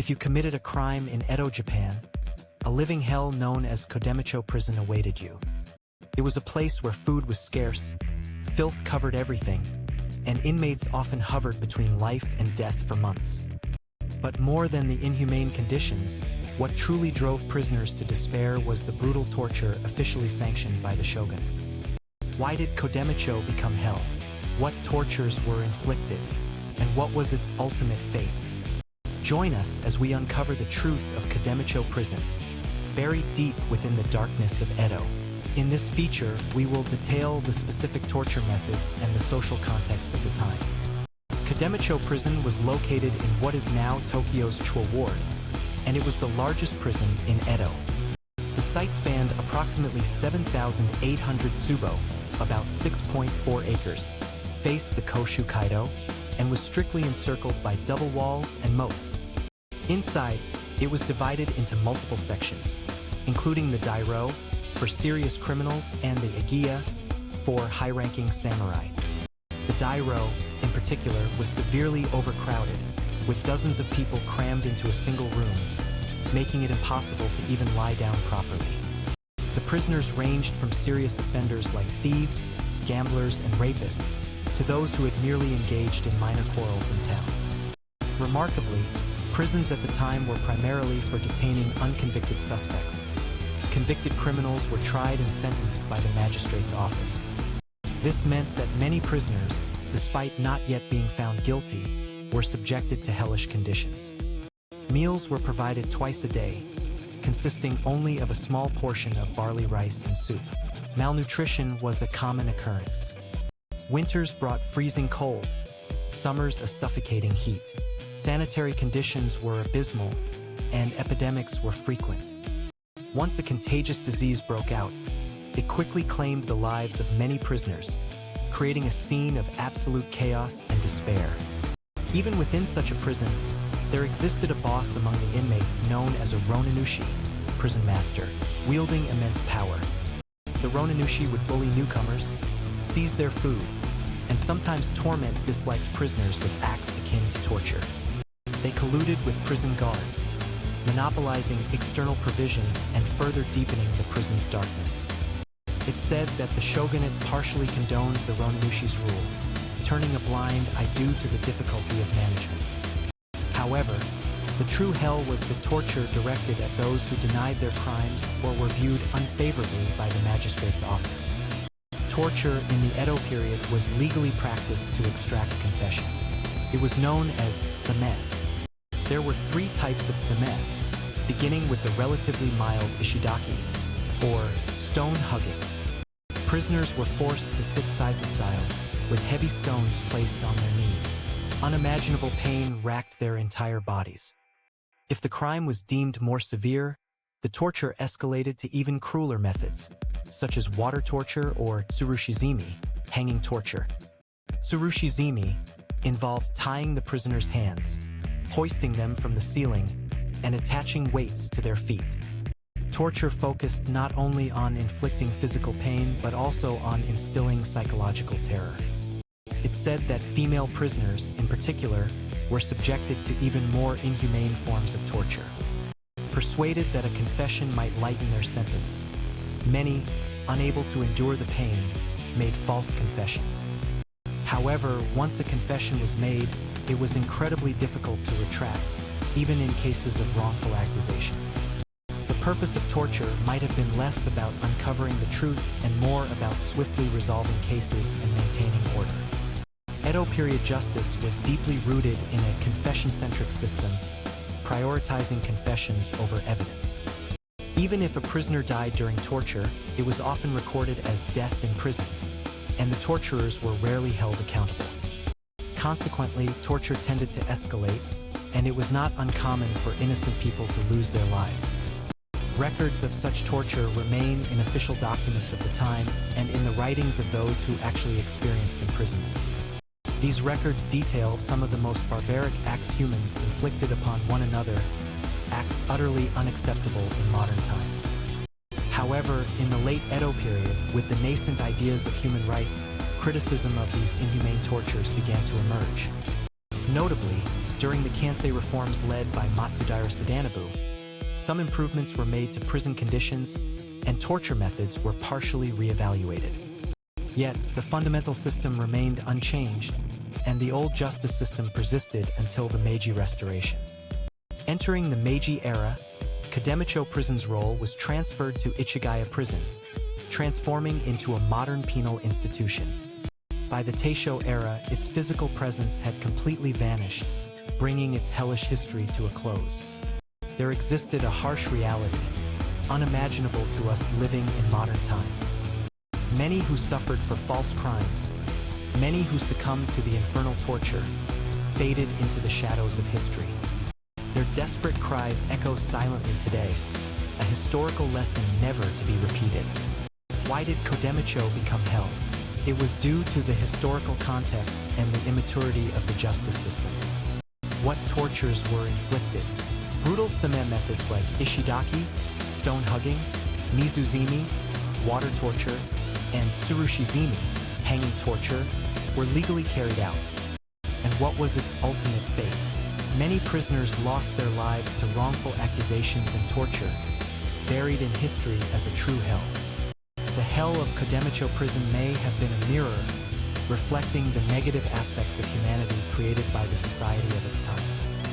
If you committed a crime in Edo, Japan, a living hell known as Kodemacho prison awaited you. It was a place where food was scarce, filth covered everything, and inmates often hovered between life and death for months. But more than the inhumane conditions, what truly drove prisoners to despair was the brutal torture officially sanctioned by the shogunate. Why did Kodemacho become hell? What tortures were inflicted? And what was its ultimate fate? Join us as we uncover the truth of Kodemacho prison, buried deep within the darkness of Edo. In this feature, we will detail the specific torture methods and the social context of the time. Kodemacho prison was located in what is now Tokyo's Chuo Ward, and it was the largest prison in Edo. The site spanned approximately 7,800 tsubo, about 6.4 acres, faced the Koshu Kaido, and was strictly encircled by double walls and moats. Inside, it was divided into multiple sections, including the Dairo, for serious criminals, and the Agiya, for high-ranking samurai. The Dairo, in particular, was severely overcrowded, with dozens of people crammed into a single room, making it impossible to even lie down properly. The prisoners ranged from serious offenders like thieves, gamblers, and rapists, to those who had merely engaged in minor quarrels in town. Remarkably, prisons at the time were primarily for detaining unconvicted suspects. Convicted criminals were tried and sentenced by the magistrate's office. This meant that many prisoners, despite not yet being found guilty, were subjected to hellish conditions. Meals were provided twice a day, consisting only of a small portion of barley rice and soup. Malnutrition was a common occurrence. Winters brought freezing cold, summers a suffocating heat. Sanitary conditions were abysmal, and epidemics were frequent. Once a contagious disease broke out, it quickly claimed the lives of many prisoners, creating a scene of absolute chaos and despair. Even within such a prison, there existed a boss among the inmates known as a Ronanushi, prison master, wielding immense power. The Ronanushi would bully newcomers, seize their food, and sometimes torment disliked prisoners with acts akin to torture. They colluded with prison guards, monopolizing external provisions and further deepening the prison's darkness. It's said that the shogunate partially condoned the Ronanushi's rule, turning a blind eye due to the difficulty of management. However, the true hell was the torture directed at those who denied their crimes or were viewed unfavorably by the magistrate's office. Torture in the Edo period was legally practiced to extract confessions. It was known as same. There were three types of same, beginning with the relatively mild ishidaki, or stone hugging. Prisoners were forced to sit seiza-style, with heavy stones placed on their knees. Unimaginable pain racked their entire bodies. If the crime was deemed more severe, the torture escalated to even crueler methods, such as water torture or tsurushizumi, hanging torture. Tsurushizumi involved tying the prisoner's hands, hoisting them from the ceiling, and attaching weights to their feet. Torture focused not only on inflicting physical pain but also on instilling psychological terror. It's said that female prisoners, in particular, were subjected to even more inhumane forms of torture. Persuaded that a confession might lighten their sentence, many, unable to endure the pain, made false confessions. However, once a confession was made, it was incredibly difficult to retract, even in cases of wrongful accusation. The purpose of torture might have been less about uncovering the truth and more about swiftly resolving cases and maintaining order. Edo period justice was deeply rooted in a confession-centric system, prioritizing confessions over evidence. Even if a prisoner died during torture, it was often recorded as death in prison, and the torturers were rarely held accountable. Consequently, torture tended to escalate, and it was not uncommon for innocent people to lose their lives. Records of such torture remain in official documents of the time and in the writings of those who actually experienced imprisonment. These records detail some of the most barbaric acts humans inflicted upon one another, acts utterly unacceptable in modern times. However, in the late Edo period, with the nascent ideas of human rights, criticism of these inhumane tortures began to emerge. Notably, During the Kansei reforms led by Matsudaira Sadanobu, some improvements were made to prison conditions, and torture methods were partially re-evaluated. Yet, the fundamental system remained unchanged, and the old justice system persisted until the Meiji Restoration. Entering the Meiji era, Kodemacho Prison's role was transferred to Ichigaya Prison, transforming into a modern penal institution. By the Taisho era, its physical presence had completely vanished, bringing its hellish history to a close. There existed a harsh reality, unimaginable to us living in modern times. Many who suffered for false crimes, many who succumbed to the infernal torture, faded into the shadows of history. Their desperate cries echo silently today, a historical lesson never to be repeated. Why did Kodemacho become hell? It was due to the historical context and the immaturity of the justice system. What tortures were inflicted? Brutal cement methods like ishidaki, stone hugging, mizuzimi, water torture, and tsurushizimi, hanging torture, were legally carried out. And what was its ultimate fate? Many prisoners lost their lives to wrongful accusations and torture, buried in history as a true hell. The hell of Kodemacho Prison may have been a mirror, reflecting the negative aspects of humanity created by the society of its time.